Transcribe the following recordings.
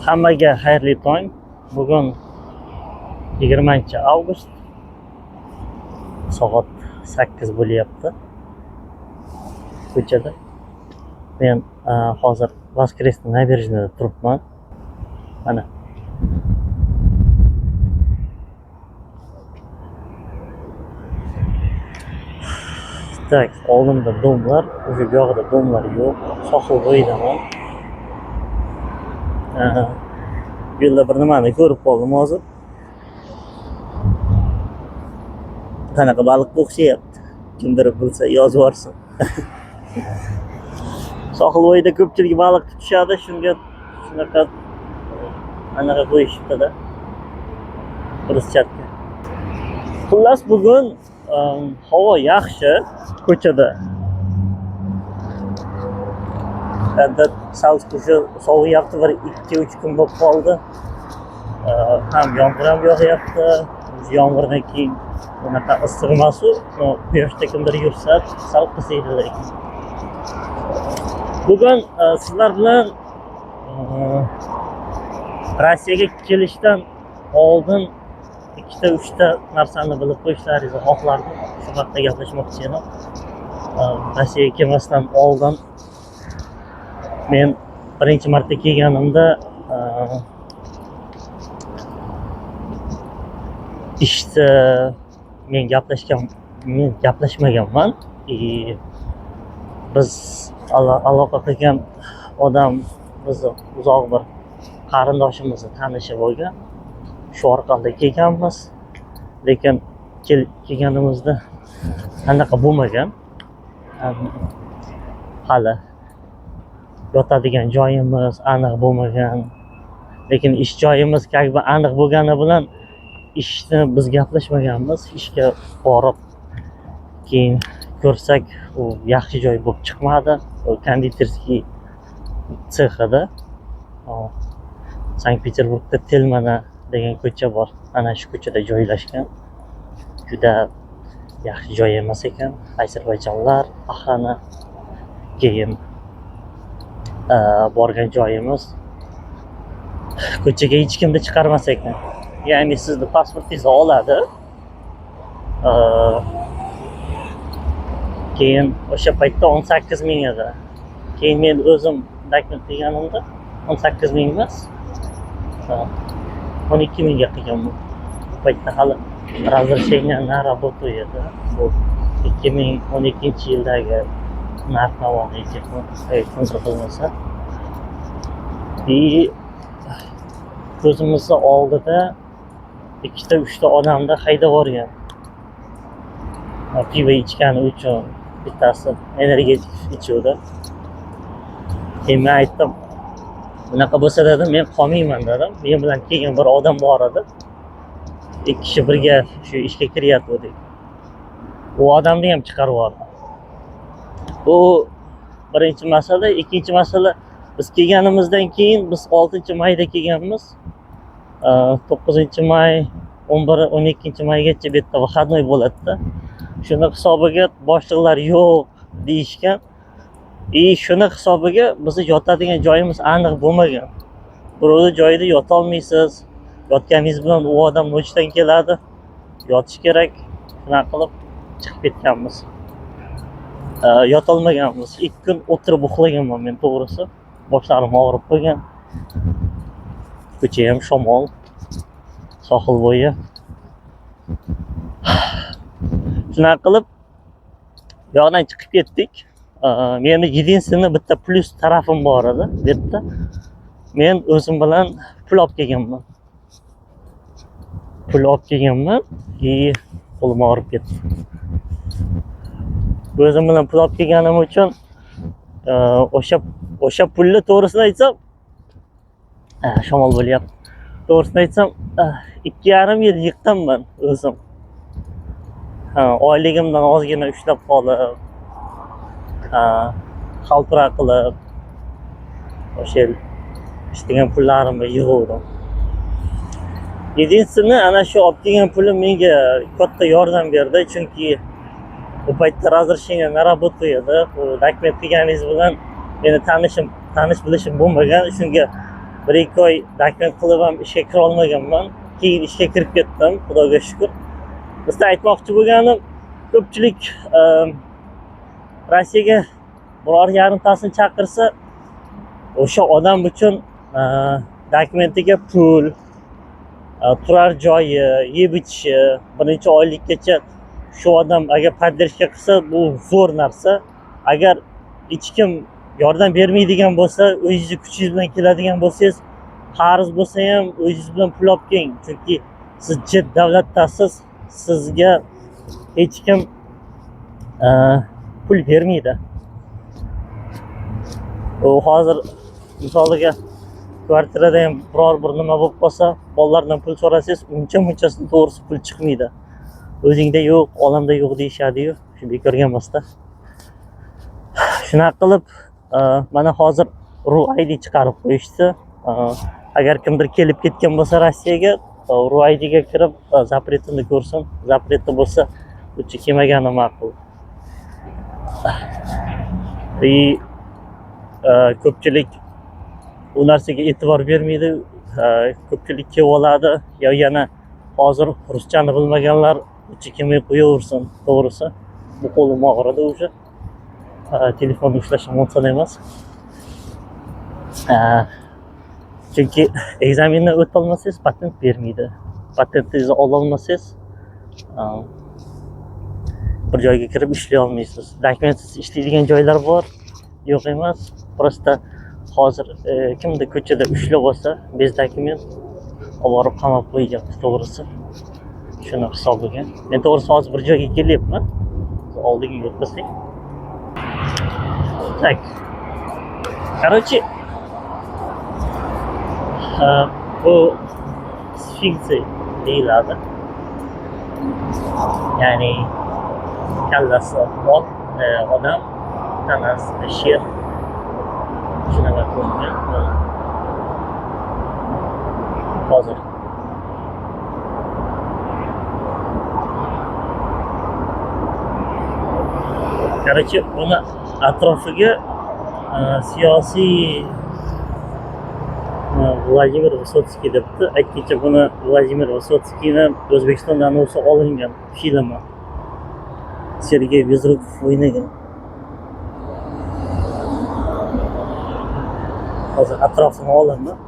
Hammaga xayrli tong. Bugun 20-avgust. Soat 8 bo'lyapti. Ko'chada. Men hozir Voskresniy nabережныйda turibman. Mana. Tak, oldimda domlar, o'sha yoqda domlar yo'q. Sohil bo'yidaman. Yo'lda bir nimani ko'rib qoldim hozir. Qanaqa baliqqa o'xshayapti. Kimdir bilsa yozib yuborsin. Sohil bo'yida ko'pchilik baliq tutishadi, shunga anaqa qo'yishibdi-da. Ruschatga. Xullas bugun havo yaxshi ko'chada. Endi sovuqyapti, bir 2-3 kun bo'lib qoldi. Ham yomg'ir ham yog'yapti. Yomg'irdan keyin bunaqa issiq emas-u, quyoshda kimdir yursa sal qisiydi lekin. Bugun sizlar bilan Rossiyaga kelishdan oldin 2-3 narsani bilib qo'yishlaringizni xohlardim. Shu haqida gaplashmoqchi edim. Rossiyaga kelmasdan oldin men birinchi marta kelganimda ishda men gaplashmaganman. Biz aloqa qilgan odam bizni uzoq bir qarindoshimizni tanishi bo'lgan. Shu orqali kelganmiz. Lekin kelganimizda anaqa bo'lmagan. Hali yotadigan joyimiz aniq bo'lmagan. Lekin ish joyimiz как бы aniq bo'lgani bilan ishni biz gaplashmaganmiz. Ishga borib keyin ko'rsak, u yaxshi joy bo'lib chiqmadi. U konditerskiy sexida. Sankt-Peterburgda Telmana degan ko'cha bor. Ana shu ko'chada joylashgan. Juda yaxshi joy emas ekan. Ozarbayjonlar ahani keyin borgan joyimiz ko'chaga hech kimni chiqarmas ekan. Ya'ni sizni pasportingizni oladi. Keyin o'sha paytda 18 ming edi. Keyin men o'zim dokument qilganimda 18 ming emas, 12 mingga qilganman. Bu paytda hali разрешение на работу edi. Bu 2012-yildagi narx-navo qilmasa. Ko'zimizni oldida 2-3 odamni haydab yuborgan. Pivo ichgani uchun bittasi energetik ichuvdi. Men aytdim, bunaqa bo'lsa dedim, men qolmayman dedim. Men bilan kelgan bir odam bor edi. 2 kishi birga shu ishga kiryapti. Bu odamni ham chiqarib yubordi. Bu birinchi masala. Ikkinchi masala, biz kelganimizdan keyin biz 6-mayda kelganmiz. 9-may, 11-12-maygacha bu yerda выходной bo'ladi-da. Shuni hisobiga boshliqlar yo'q deyishgan. Shuni hisobiga bizni yotadigan joyimiz aniq bo'lmagan. Birovni joyida yota olmaysiz. Yotganingiz bilan u odam nochdan keladi. Yotish kerak. Shuna qilib chiqib ketganmiz. Yota olmaganmiz. 2 kun o'tirib uxlaganman men to'g'risi. Boshlarim og'rib qo'ygan. Ko'cha ham shamol. Sohil bo'yi. Shuna qilib yo'qdan chiqib ketdik. Meni единственный bitta plus tarafim bor edi bu yerda. Men o'zim bilan pul olib kelganman. Qo'lim og'rib ketdi. O'zim bilan pul olib kelganim uchun o'sha pulni to'g'risini aytsam, shamol bo'lyapti. To'g'risini aytsam, 2,5 yil yiqqanman o'zim. Oyligimdan ozgina ushlab qolib, xaltura qilib, o'sha ishlagan pullarimni yig'uvdim. Единственный ana shu olib kelgan pulim menga katta yordam berdi, chunki u paytda разрешение на работу edi. U dokument qilganingiz bilan meni tanish bilishim bo'lmagan, shunga 1-2 oy dokument qilib ham ishga kira olmaganman. Keyin ishga kirib ketdim, Xudoga shukr. Bizda aytmoqchi bo'lganim, ko'pchilik Rossiyaga biror yarimtasini chaqirsa, o'sha odam uchun dokumentiga pul, turar joyi, yeb ichishi, bir necha oylikgacha shu odam agar поддержка qilsa, bu zo'r narsa. Agar hech kim yordam bermaydigan bo'lsa, o'zingizni kuchingiz bilan keladigan bo'lsangiz, qarz bo'lsa ham o'zingiz bilan pul olib keling. Chunki siz chet davlatdasiz, sizga hech kim pul bermaydi. U hozir misoliga kvartirada ham biror bir nima bo'lib qolsa, bolalardan pul so'rasangiz, uncha-munchasidan to'g'risi pul chiqmaydi. O'zingda yo'q, olamda yo'q deyishadi-yu, shu bekorga emasda. Shunaqa qilib, mana hozir RUID chiqarib qo'yishdi. Agar kimdir kelib ketgan bo'lsa Rossiyaga, RUIDga kirib запретini ko'rsin. Zapreti bo'lsa, buncha kelmagani ma'qul. Ko'pchilik u narsaga e'tibor bermaydi. Ko'pchilik kelib oladi, yo yana hozir ruschani bilmaganlar buncha kelmay qo'yaversin. To'g'risi, bu qo'lim og'ridi o'sha. Telefonni ushlashim oson emas. Chunki ekzamendan o'tolmasangiz patent bermaydi. Patentingizni ola olmasangiz bir joyga kirib ishlay olmaysiz. Dokumentsiz ishlaydigan joylar bor, yo'q emas. Prosta hozir kimdir ko'chada ushlab olsa, bez dokument olib borib qamab qo'ygan, to'g'risi. Shuni hisobiga. Men to'g'risi hozir bir joyga kelyapman. Oldiga yurtmasak. Так. Короче, bu sfinksi deyiladi. Ya'ni kallasi ot, odam, tanasi sher. Shunaqa ko'rgan. Hozir Короче, buni atrofiga siyosiy Vladimir Vysotskiy debdi. Aytgancha buni Vladimir Vysotskiyni O'zbekistondan o'zi olingan filmi. Sergey Bezrukov o'ynagan. Hozir atrofini olaman.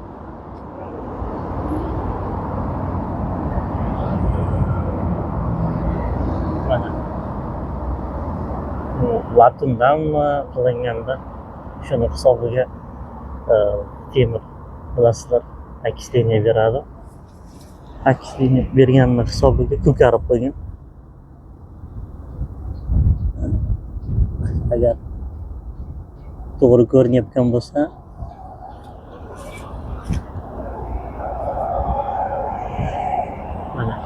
Mana latundanmi qilinganda shuni hisobiga temir bilasizlar okisleniya beradi. Okisleniya berganini hisobiga ko'karib qo'ygan. Agar to'g'ri ko'rinayotgan bo'lsa, mana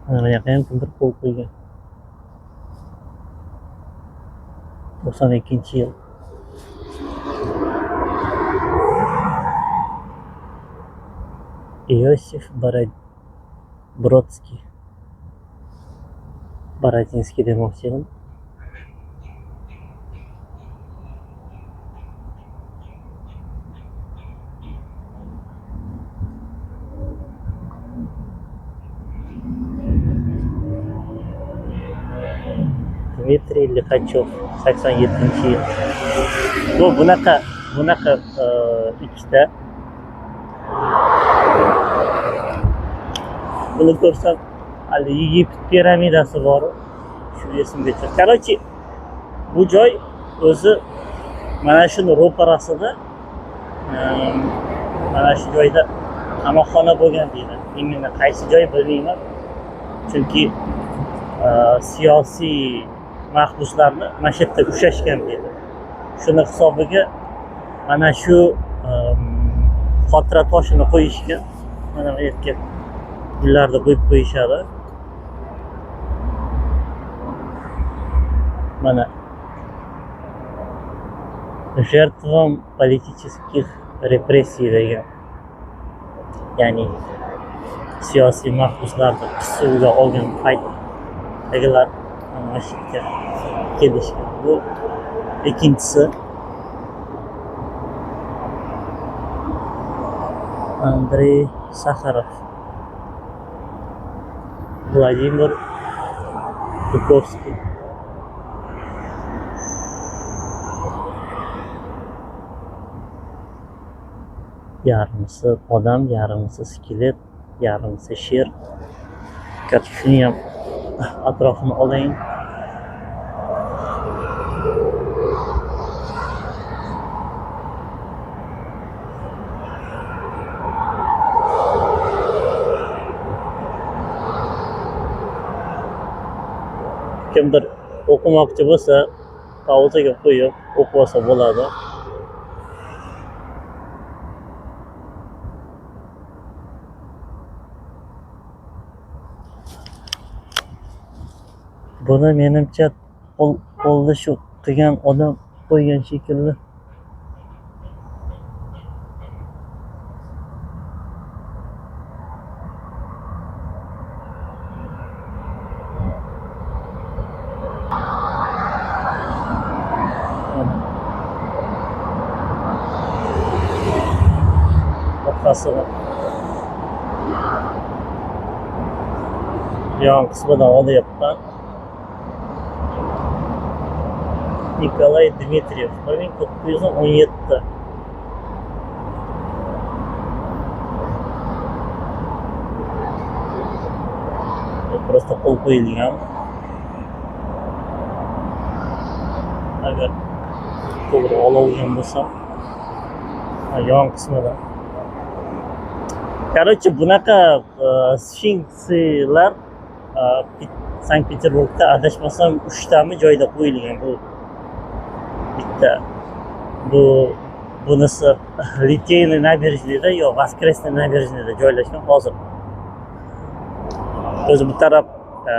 bu yoqqa ham kimdir qo'l qo'ygan. 92-yil. Иосиф Бродский. Бородинский demoqchi edim. Dmitriy Likhachov 87-yil. Bu bunaqa ikkita. Buni ko'rsam, hali Egipt piramidasi bor. Shu esimga tushdi. Короче, bu joy o'zi mana shuni ro'parasida, mana shu joyda qamoqxona bo'lgan deydi. Imенно qaysi joy bilmayman. Chunki siyosiy mahbuslarni mana shu yerda ushlashgan deydi. Shuni hisobiga mana shu xotira toshini qo'yishgan. Mana bu yerga gullarni qo'yib qo'yishadi. Mana жертвам политических репрессий degan. Ya'ni siyosiy mahbuslarni qisuvga olgan paytdagilar mana shu yerga kelishgan. Bu ikkinchisi. Andrey Sakharov, Vladimir Bukovskiy. Yarmisi odam, yarmisi skelet, yarmisi sher. Shuni ham atrofini oling. Kimdir o'qimoqchi bo'lsa, pauzaga qo'yib o'qib olsa bo'ladi. Buni menimcha qo'lda shu qilgan odam qo'ygan shekilli. Orqasini yon qismidan olyapman. Nikolay Dmitriev 1917. Просто qo'l qo'yilgan. Agar to'g'ri olgan bo'lsam, yon qismidan. Короче, bunaqa sfinkslar Sankt-Peterburgda adashmasam 3 tami joyda qo'yilgan. Bu bitta. Bunisi Liteyniy nabережныйda yo Воскресный nabережныйda joylashgan hozir. O'zi bu taraf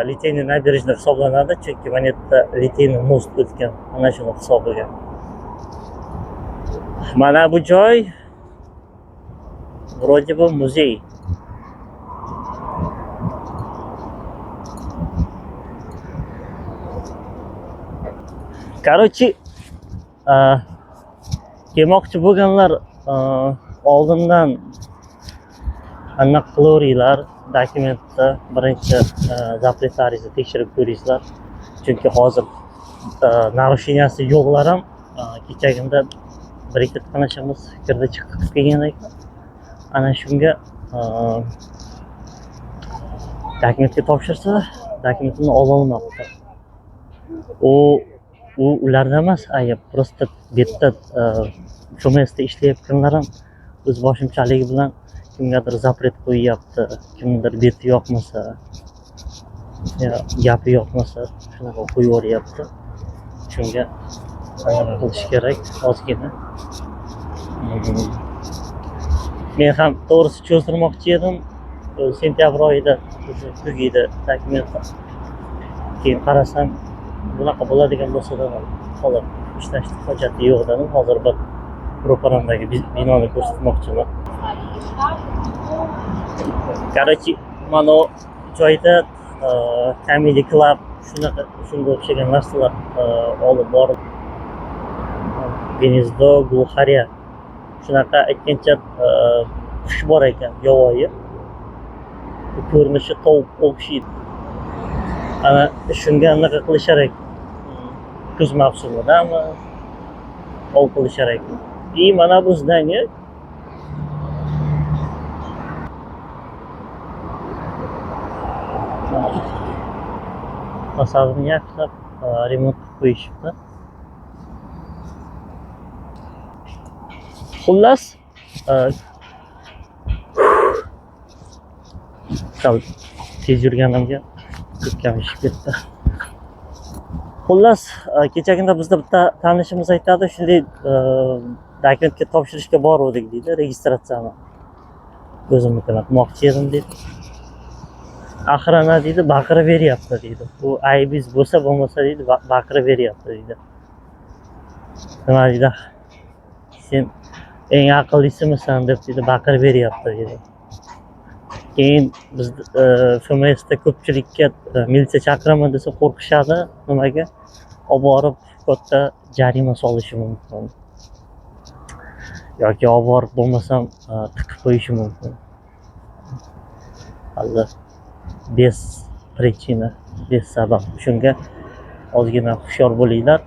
Liteyniy nabережный hisoblanadi, chunki mana bu yerda Liteyniy most o'tgan. Mana shuni hisobiga. Mana bu joy вроде бы muzey. Короче, kelmoqchi bo'lganlar oldindan aniq qilaveringlar, dokumentda birinchi zapretlaringizni tekshirib ko'ringlar. Chunki hozir narusheniyasi yo'qlar ham kechagina bir ikki tanishimiz kirdi chiqib kelgan ekan. Ana shunga dokumentga topshirsa, dokumentini ololmabdi. Ularda emas, ayab просто betda FMSda ishlayotganlar ham o'z boshimchaligi bilan kimgadir zapret qo'yyapti, kimdir beti yoqmasa, gapi yoqmasa shunaqa qo'yib yuboryapti. Shunga qilish kerak ozgina. Men ham to'g'risi cho'zdirmoqchi edim. Sentyabr oyida tugaydi dokument. Keyin qarasam bunaqa bo'ladigan bo'lsa-da qolib ishlashni hojati yo'q dedim. Hozir bir ro'paramdagi binoni ko'rsatmoqchiman. Короче, mana joyda Comedy Club shunga o'xshagan narsalar olib borib Gnezdo Glukharya shunaqa aytgancha qush bor ekan, yovvoyi. Ko'rinishi tovuq o'xshaydi. Ana shunga anaqa qilishar ekan. Kuz mavsumidami ov qilishar ekan. Mana bu zdание fasadini yaxshilab remont qilib qo'yishibdi. Xullas, tez yurganimga ko'pkamishib ketdi. Xullas, kechagina bizda bitta tanishimiz aytadi, shunday dokumentga topshirishga boruvdik deydi, registratsiyani. O'zimnikini qilmoqchi edim deydi. Axir ana deydi, baqirib beryapti deydi. Bu aybingiz bo'lsa bo'lmasa deydi, baqirib beryapti deydi. Nima deydi? Sen eng aqllisisan deb deydi, baqirib beryapti deydi. Keyin biz FMSda ko'pchilikka militsiya chaqiraman desa qo'rqishadi. Nimaga? Olib borib katta jarima solishi mumkin. yoki olib borib bo'lmasam tiqib qo'yishi mumkin. Hali bez причина, bez sabab. Shunga ozgina hushyor bo'linglar.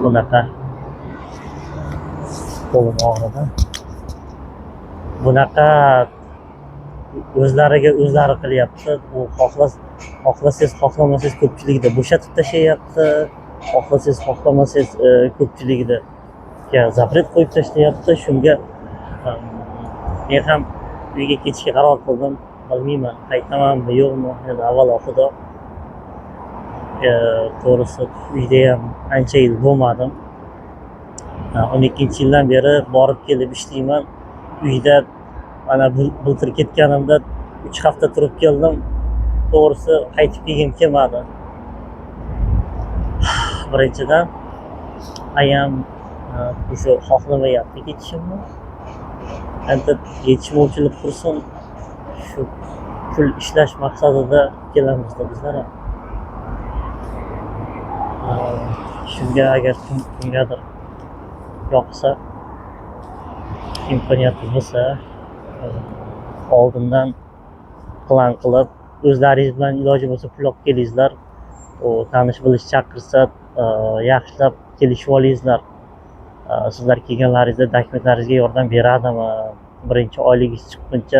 Bunaqa qo'lim og'ridi. Bunaqa o'zlariga o'zlari qilyapti. U xohlasangiz xohlamasangiz ko'pchilikda bo'shatib tashlayapti. Xohlasangiz xohlamasangiz ko'pchilikda zapret qo'yib tashlayapti. Shunga men ham uyga ketishga qaror qildim. Bilmayman, qaytamanmi yo'qmi. Endi avvalo Xudo. To'g'risi uyda ham ancha yil bo'lmadim. 12-yildan beri borib kelib ishlayman. Uyda mana bultir ketganimda 3 hafta turib keldim. To'g'risi qaytib kelgim kelmadi. Birinchidan ayam o'sha xohlamayapti ketishimni. Endi yetishmovchilik qursin, shu pul ishlash maqsadida kelamizda bizlar ham. Shunga agar kimgadir yoqsa, imkoniyati bo'lsa, oldindan plan qilib, o'zlaringiz bilan iloji bo'lsa pul olib kelingizlar. U tanish bilish chaqirsa, yaxshilab kelishib olingizlar. Sizlar kelganlaringizda dokumentlaringizga yordam beradimi? Birinchi oyligingiz chiqquncha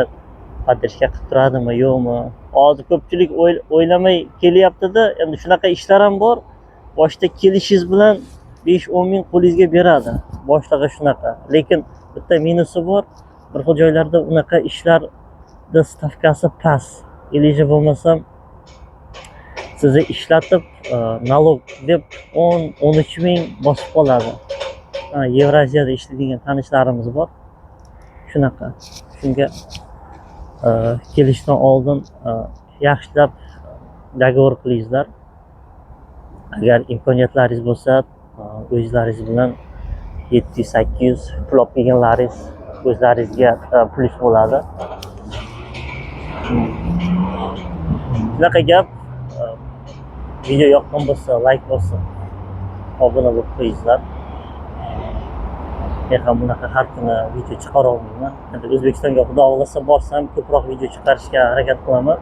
поддержка qilib turadimi, yo'qmi? Hozir ko'pchilik o'ylamay kelyapti-da, endi shunaqa ishlar ham bor. Boshda kelishingiz bilan 5-10 ming qo'lingizga beradi. Boshlig'i shunaqa. Lekin bitta minusi bor. Bir xil joylarda unaqa ishlarda stavkasi past. Iloji bo'lmasam sizni ishlatib nalog deb 10-13 ming bosib qoladi. Yevroziyada ishlaydigan tanishlarimiz bor. Shunaqa. Shunga kelishdan oldin yaxshilab dogovor qilingizlar. Agar imkoniyatlaringiz bo'lsa, o'zlaringiz bilan 700-800 pul olib kelganlaringiz o'zlaringizga plyus bo'ladi. Shunaqa gap. Video yoqqan bo'lsa, like bo'lsin, obuna bo'lib qo'yingizlar. Men ham bunaqa har kuni video chiqara olmayman. Endi O'zbekistonga Xudo xohlasa borsam, ko'proq video chiqarishga harakat qilaman.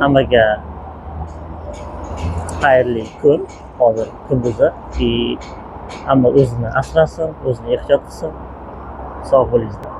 Hammaga xayrli kun, hozir kunduzi. Hamma o'zini asrasin, o'zini ehtiyot qilsin. Sog' bo'lingizlar.